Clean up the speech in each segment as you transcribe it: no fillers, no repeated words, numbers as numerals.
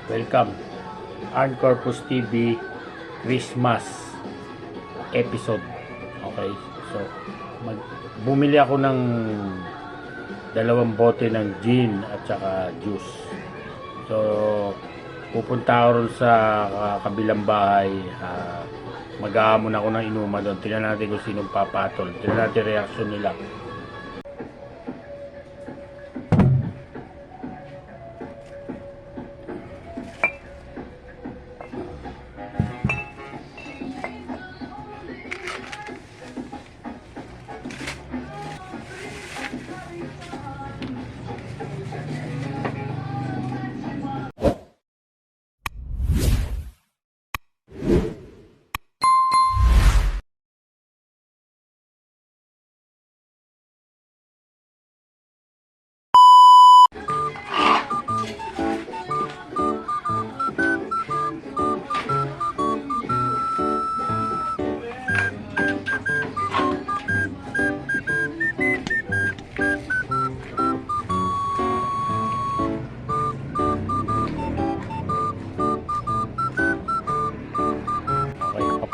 Welcome. Armed Corpus TV Christmas episode. Okay. So, bumili ako ng 2 bote ng gin at saka juice. So, pupunta ako ron sa kabilang bahay. Mag-aamon ako ng inuman doon. Tingnan natin kung sinong papatol. Tingnan natin reaction nila.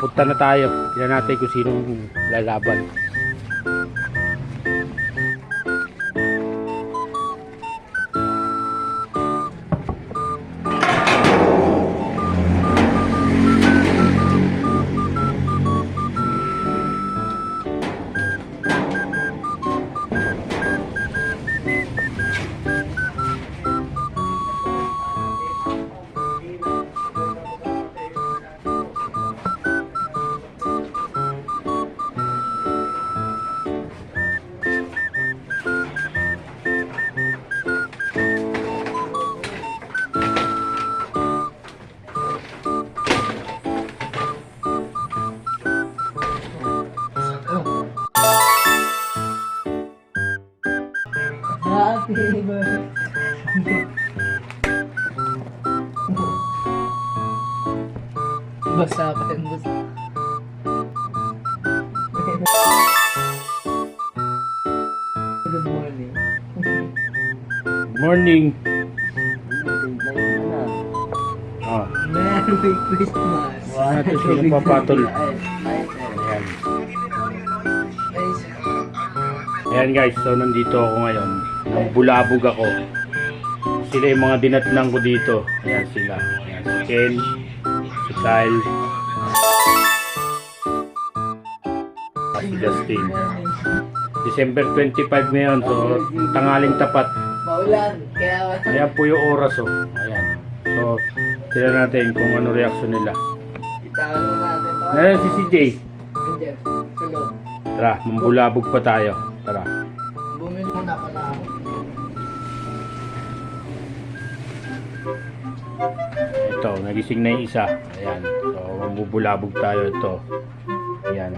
Punta na tayo. Tignan natin kung sinong lalaban. Happy birthday. Basa pa rin, basa. Good morning. Morning. Oh. Merry Christmas. Ito sinong papatol. Ayan. Ayan guys, so nandito ako ngayon. Bulabog ako. Sila yung mga dinatnang ko dito. Ayan sila. Ayan, si Ken, si Kyle, si Justin. December 25 ngayon, so tanghaling tapat. Maulan, kaya Ayan po yung oras, oh. Ayan. So, tignan natin kung ano reaksyon nila. itanong natin to. Ayan si CJ. Hindi, sulog. Tara, mambulabog pa tayo. Tara. Bumili muna ako na ako. Ito, nagising na yung isa. Ayan. So, mambubulabog tayo ito. Ayan.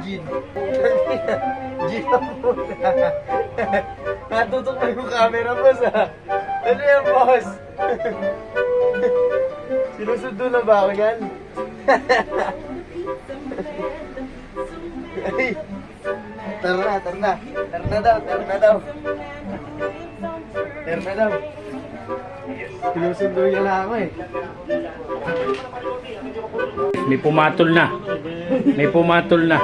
Gin. Gin ang puta. Natutok mo yung camera, boss, ha? Ano yan, boss? Sinusundo na ba ako yan? Ay! Tara na, tara na. Tara na daw, tara na daw. Tara na daw. Sinusundo niya na ako, eh. May pumatol na. May pumatol na.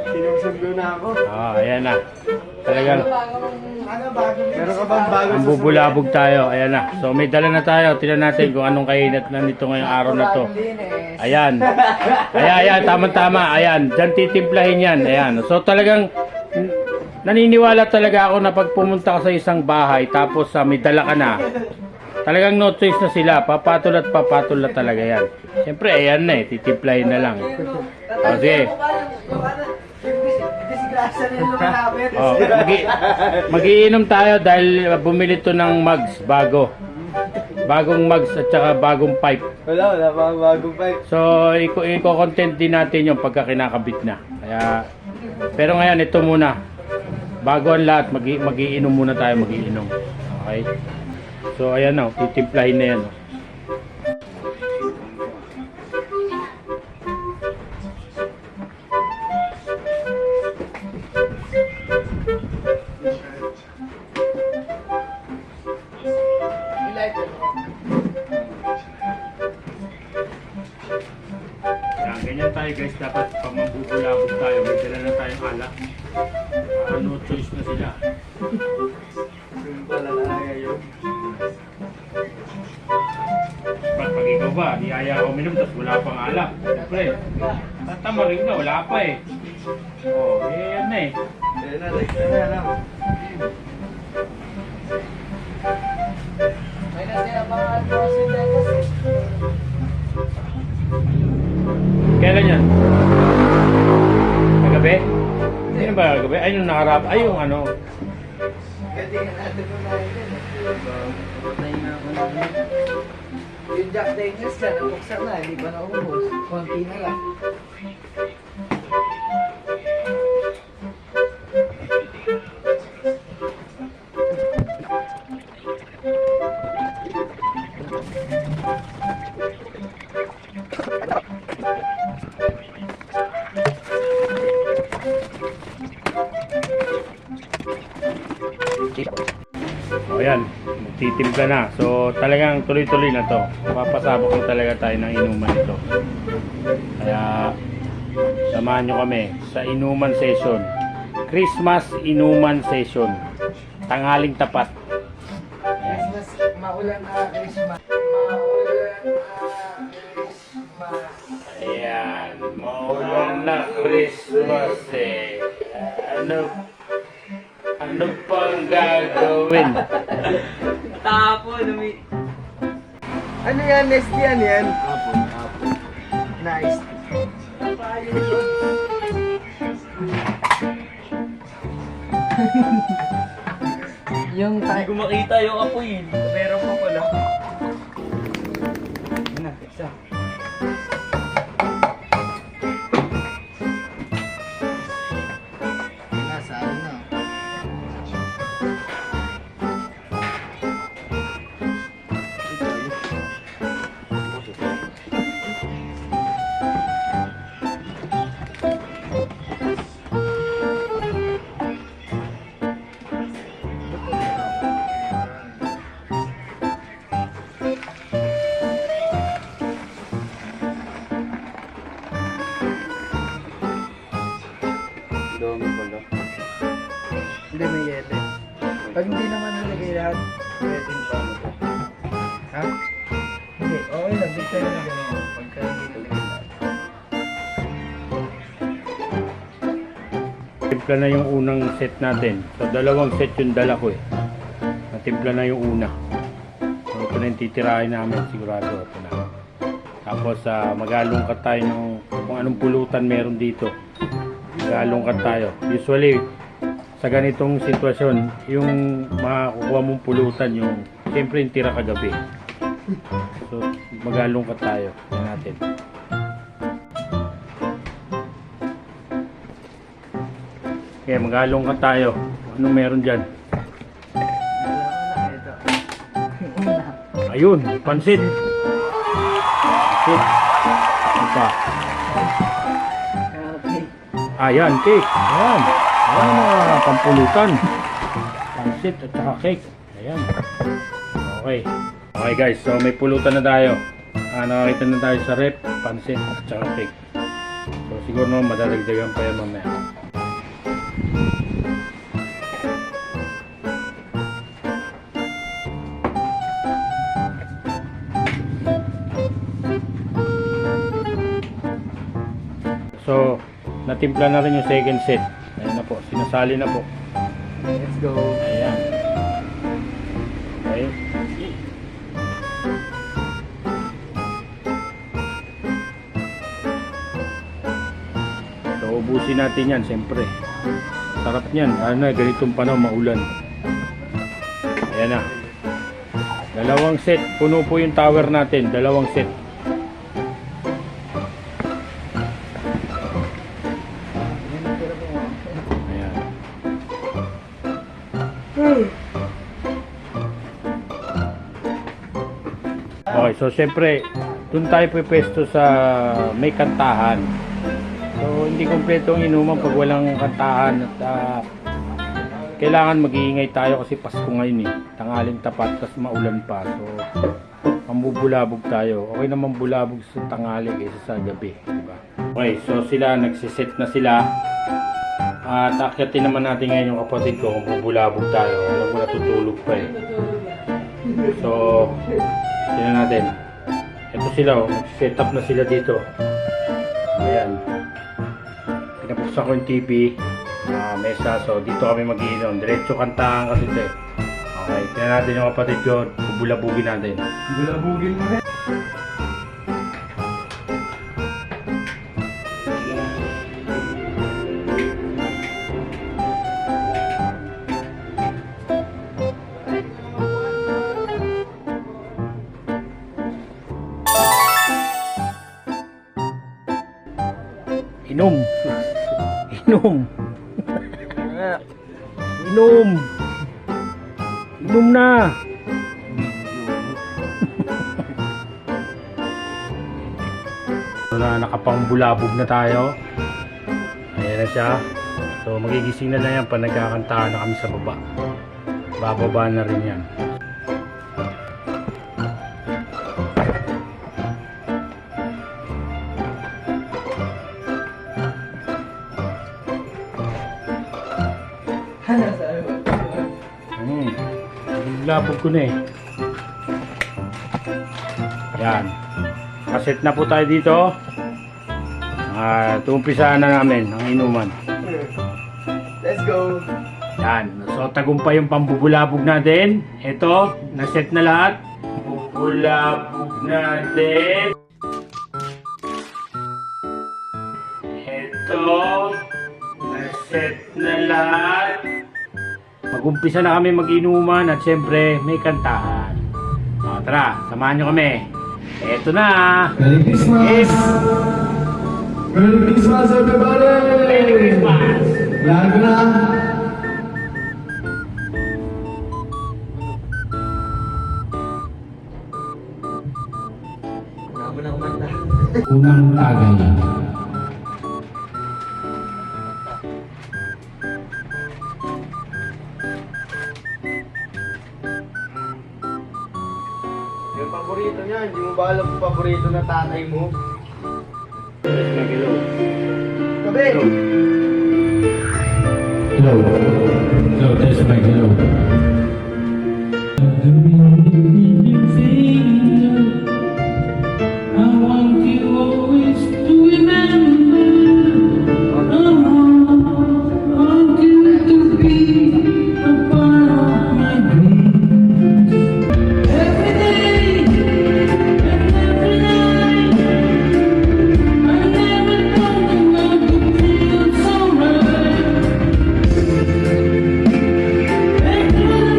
Sinusundo na ako. Ayan na. Talagang Meron ka bang bago ang bubulabog tayo. Ayan na. So may dala na tayo. Tignan natin kung anong kainat na nito ngayong araw na to. Ayan. Ayan, tama-tama. Ayan. Diyan titimplahin yan. Ayan. So talagang naniniwala talaga ako na pag pumunta ka sa isang bahay tapos may dala ka na, talagang no choice na sila. Papatol at papatol na talaga yan. Siyempre, ayan na eh. Titimplahin na lang. O sige. Mag-iinom tayo dahil bumili to ng mugs bago. bagong mugs at saka bagong pipe. Wala pa bagong pipe. So, i-content din natin yung pagka kinakabit na. Kaya, pero ngayon, ito muna. Bago ang lahat, mag-iinom muna tayo, mag-iinom. Okay? So, ayan o, titimplahin na yan o. Yan, ganyan tayo guys, dapat pag mabubulabog tayo, may dala na tayong alak. No choice na sila. Yung pala na ngayon. Ba't pag ikaw ba, niyaya ko minom, tapos wala pang alak. Siyempre, tatamarin ka, wala pa eh. Oh, yan na eh. Ayun na, lang. May nasira mga grocery depots. Kailan yan? Kagabi? Hindi ba kagabi? Ay, yung nakarap. Ay, yung ano. Galingan natin mo na yun. Patay na ako na yun. Yung Jack Daniels ka, nabuksan na, hindi pa naubos. Konti na lang. O yan, magtitimpla na. So talagang tuloy-tuloy na to. Papasabok na talaga tayo ng inuman ito. Kaya samahan nyo kami sa inuman session. Christmas inuman session. Tanghaling tapat. Christmas, maulan na Christmas. Maulan na Christmas. Ayan, maulan na Christmas eh. Ano pang gagawin? Tapo, dumi. Ano yan? Nesty yan? Hapon. Nice. Yung Hindi ko makita yung apoy. Meron pa pala. Yun na, isa. Nasa ano na. Dami pala. Hindi may yelo. Pag hindi naman nilagay lahat, pwede pa ano to. Ha? Hindi, okay lang. Bigta na lang ganun. Pagka hindi nilagay lahat. Timpla na yung unang set natin. So dalawang set yung dala ko eh. Natimpla na yung una. So ito na yung titirahin namin sigurado. Ito na. Tapos mag-alungkat tayo ng kung anong pulutan meron dito. Mag-alungkat tayo. Usually sa ganitong sitwasyon, yung makukuha mong pulutan yung siyempre yung tira kagabi. So mag-alungkat tayo. Yan natin. Okay, mag-alungkat tayo. Anong meron dyan? Wala ito. Yung una. Ayun, pansit. Pansit. Ano pa? Okay. Ayan, cake. Ayan. Ayan mga pampulutan. Pansit at saka cake. Ayan. Okay. Okay guys, so may pulutan na tayo. Nakakita na tayo sa rep, pansit at saka cake. So siguro no, madadagdagan pa yan mamaya. So, natimpla na rin yung second set. Ayan na po, sinasali na po. Let's go. Ayan. Okay. So, ubusin natin yan, siyempre. Sarap niyan. Ano na, ganitong panahon, maulan. Ayan na. Dalawang set. Puno po yung tower natin. Dalawang set. Yan ang tira po. Ayan. Okay, so syempre, dun tayo pwesto sa may kantahan. So, hindi kompleto ang inuman pag walang kantahan at kailangan mag-iingay tayo kasi Pasko ngayon eh. Tanghaling tapat, tas maulan pa. So, mambubulabog tayo. Okay naman bulabog sa tanghali kaysa sa gabi. Diba? Okay, so sila, nagsiset na sila. At akyatin naman natin ngayon yung kapatid ko kung bubulabog tayo. Alam ko natutulog pa eh. So, sila natin. Ito sila, nag-set up na sila dito. Ayan. Pinapuksan ko yung TV. Mesa. So, dito kami mag-iinom. Diretso kantahan kasi ito eh. Okay, tingnan natin yung kapatid ko. Bubulabugin natin. Bulabugin mo na. Inom. Inom. Inom. Inom na. Nakapangbulabog na tayo. Ayan na siya. So magigising na lang yan pag nagkakantahan na kami sa baba. Bababa na rin yan. Labog ko na eh. Yan. Kaset na po tayo dito. Tumpisahan na namin ang inuman. Let's go. Yan. So tagumpay yung pambubulabog natin. Ito, naset na lahat. Bubulabog natin. Ito, naset na lahat. Mag-umpisa na kami mag-inuman at syempre may kantahan. O, tara, samahan nyo kami. Eto na. Merry Christmas! Merry Christmas, everybody! Merry Christmas! Lago na! Nabo ng mata. Unang tagay. Yung paborito niya, hindi mo ba alam kung paborito na tatay mo? Kabe! Hello. Hello, test mic, hello. I want you always to remember. I want you to be a part of my dreams. Every day and every night, I never thought the world could feel so right. And through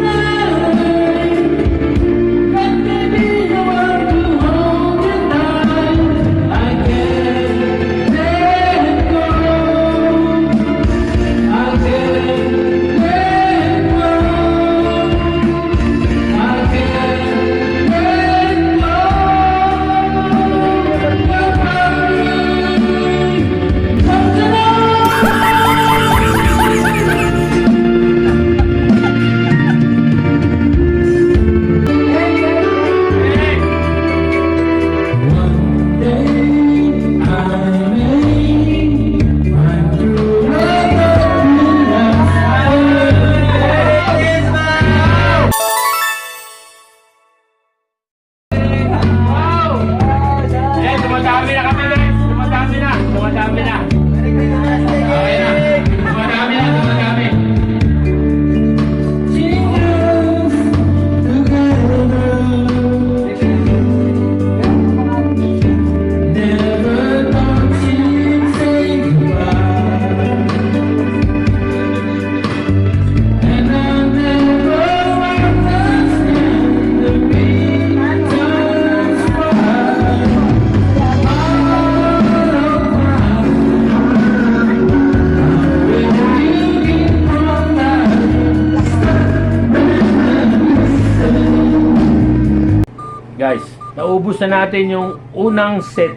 Guys, naubos na natin yung unang set.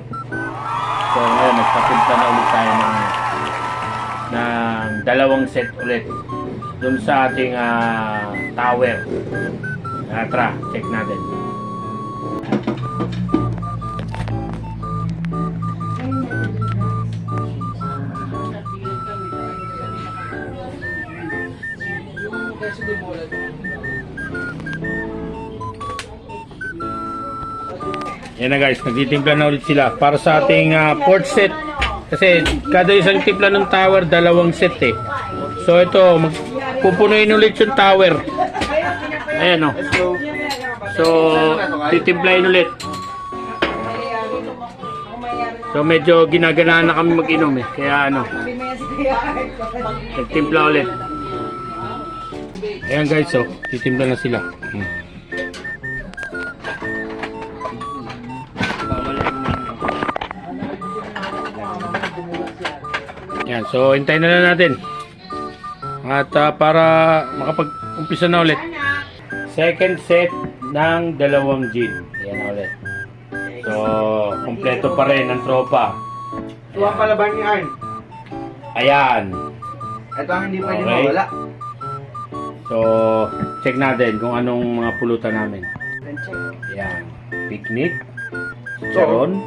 So ngayon, nagpatimpla na ulit tayo ng dalawang set ulit dun sa ating tower. Tara, check natin. Yan na guys, nagtitimpla na ulit sila para sa ating fourth set. Kasi kada isang timpla ng tower, dalawang set eh. So ito, pupunuin ulit yung tower. Ayan o. So, titimplahin ulit. So medyo ginaganaan na kami mag-inom eh. Kaya ano, nagtimpla ulit. Ayan guys, so, titimpla na sila. Yan, so hintayin na lang natin. At para makapag-umpisa na ulit. Second set ng dalawang gin. Yan na ulit. So, kompleto pa rin ang tropa. Ito ang palaban ni Arn. Ayan. Ito ang hindi pwede Okay. mawala. So, check natin kung anong mga pulutan namin. Ayan. Picnic, charon,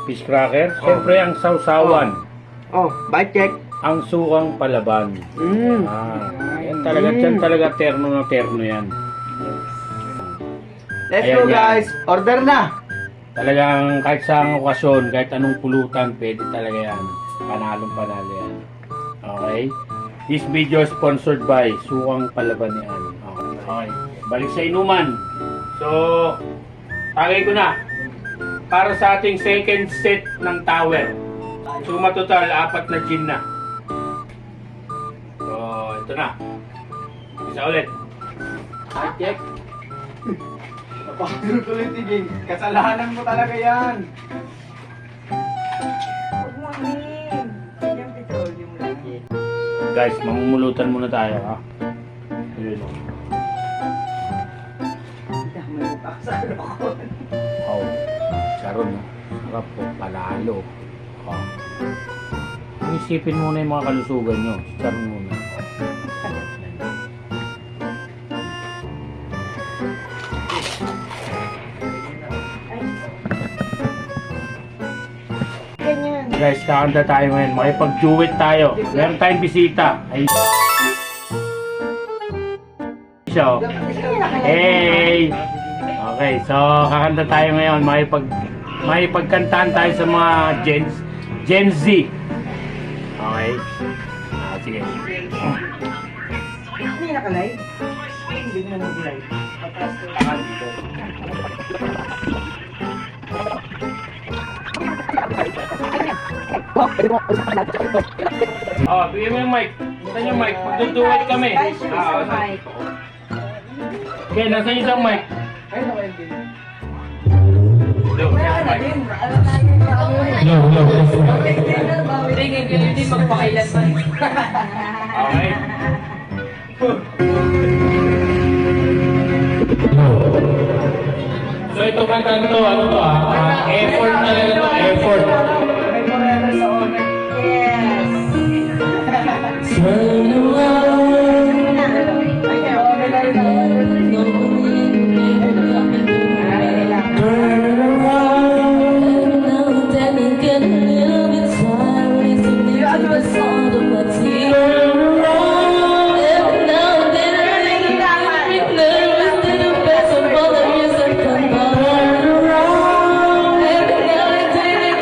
fish cracker, siyempre ang sausawan, Oh, bite check. ang sukang palaban. Yan talaga, dyan talaga terno na terno yan. Let's Ayan go yan. guys. Order na. Talagang kahit sa okasyon, kahit anong pulutan, pwede talaga yan. Panalong panalo yan. Okay? This video is sponsored by Sukang Palaban ni Ani. Okay. Balik sa inuman. So, tagay ko na. Para sa ating second set ng tower. Suma total, 4 na gin na. So, ito na. Isa ulit. Bite check. Napakagulit ni Jing. Kasalanan mo talaga yan. Guys, mamumulutan muna tayo, ha? Yun. Oh, charon, no? Sarap po, palalo. Oh. Isipin muna yung mga kalusugan nyo. Charon muna. Guys, kakanta tayo ngayon. Makipag-duet tayo. Meron tayong bisita. Ay, siya, oh. Hey! Okay, so kakanta tayo ngayon. Makipagkantahan tayo sa mga Gen Z. Okay? Sige. Hindi naka-live? Hindi mo na mag-live. Oh, bigyan mo yung mic. Nasaan yung mic? Magduduet kami. Okay, nasaan yung isang mic? Ayun ako yung video. Hello, yung mic. Okay. So ito kanta to, ano to effort talaga to, effort. May forever sa owner. Turn around, turn around. Now that I get a little bit tired, listening to the sound of my tears. Turn around, every now and then I think I get nervous to the best of all the years I've come by. Turn around, every now and then I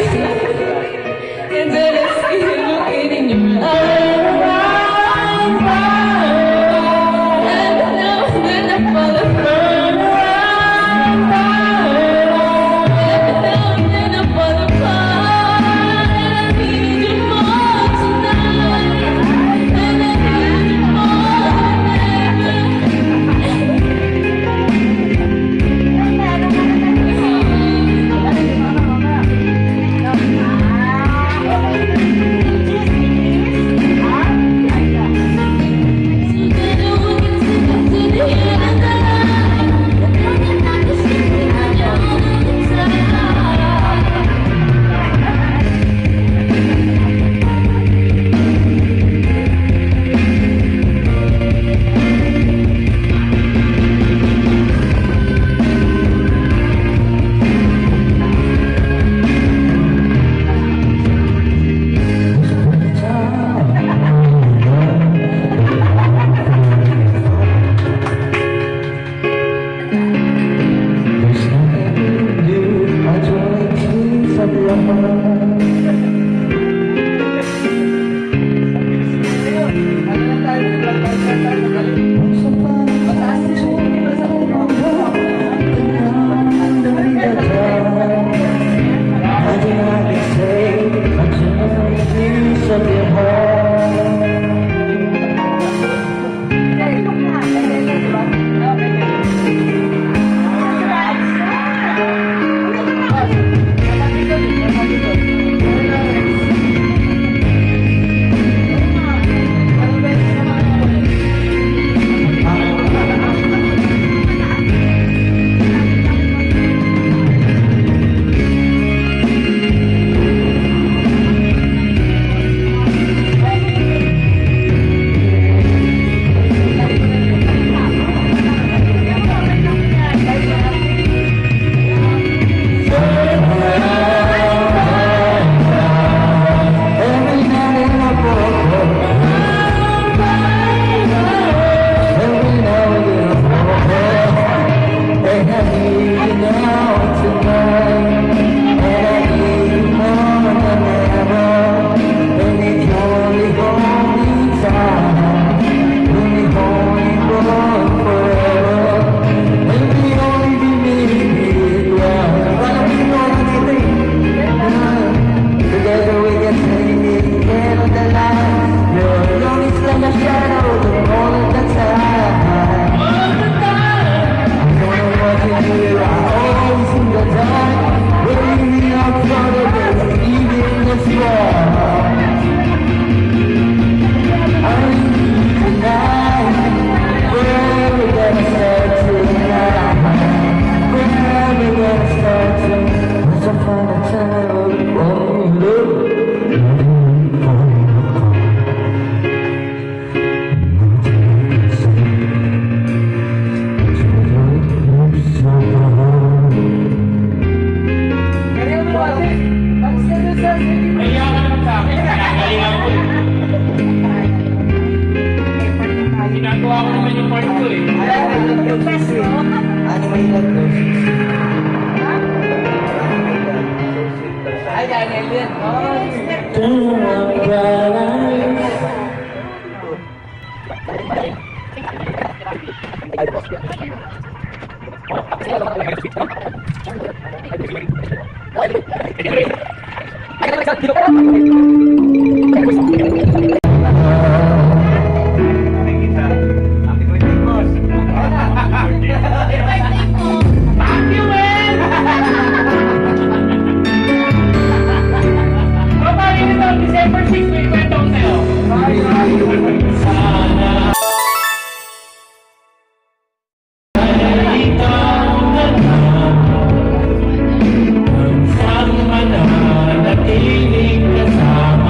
Sana mananatiling kasama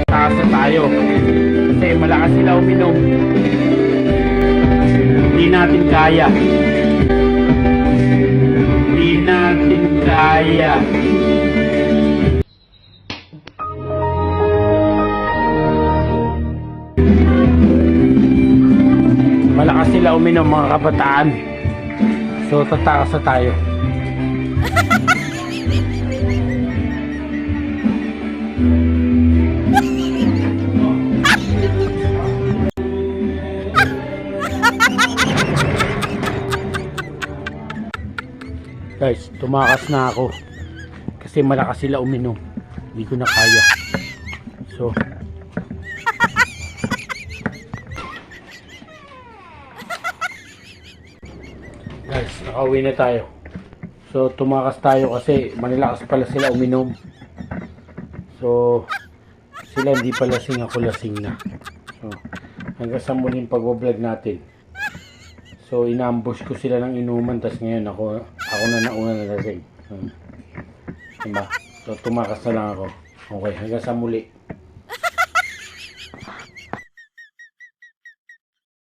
Taas na tayo. Kasi malakas sila uminom. Hindi natin kaya. Hindi natin kaya. Malakas sila uminom mga kabataan. So tatakas na tayo. Guys, tumakas na ako kasi malakas sila uminom. Hindi ko na kaya. So guys, nakauwi na tayo. So tumakas tayo kasi malalakas pala sila uminom. So sila hindi pa lasing, ako lasing na. So hanggang sa muling pag-vlog natin. So inambush ko sila ng inuman, tas ngayon ako na nauna na lasing. Diba? So tumakas na lang ako. Okay, hanggang sa muli.